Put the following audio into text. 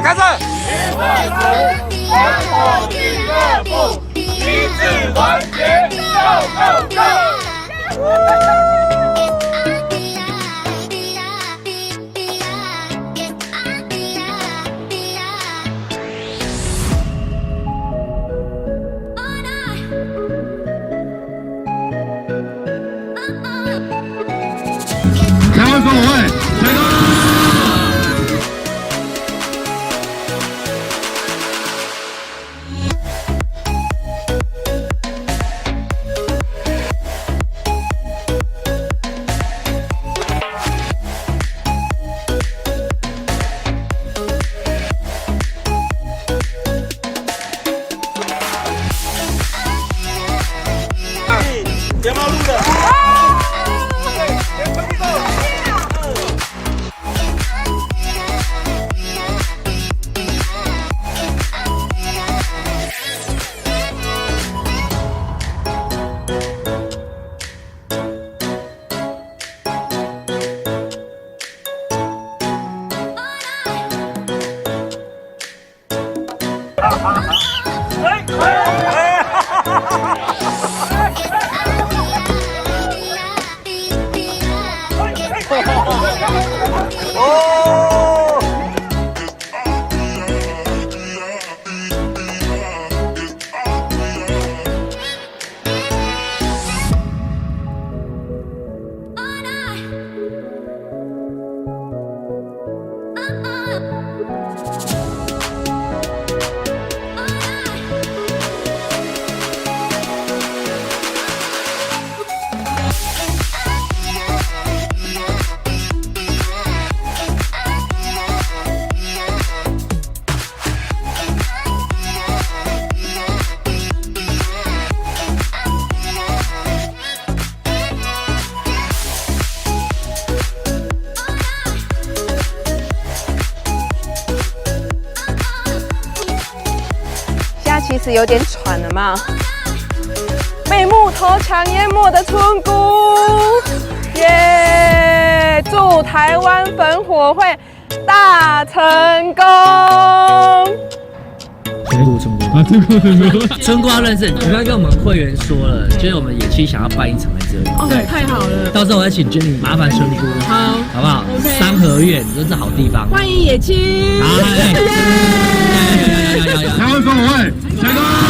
开始。生活俱乐部，一致团结，Go Go Go！台湾分我会，开工！睫毛路的。其实有点喘了嘛，被木头墙淹没的村姑，耶！祝台湾焚火会大成功！成功啊！村姑要认识，我刚刚跟我们会员说了，就是我们野区想要办一场在这里。哦，对，太好了！到时候我要请 Jenny 麻烦村姑，好，好不好 ？OK。三合院，这是好地方。欢迎野区！好，台湾分我会，开工！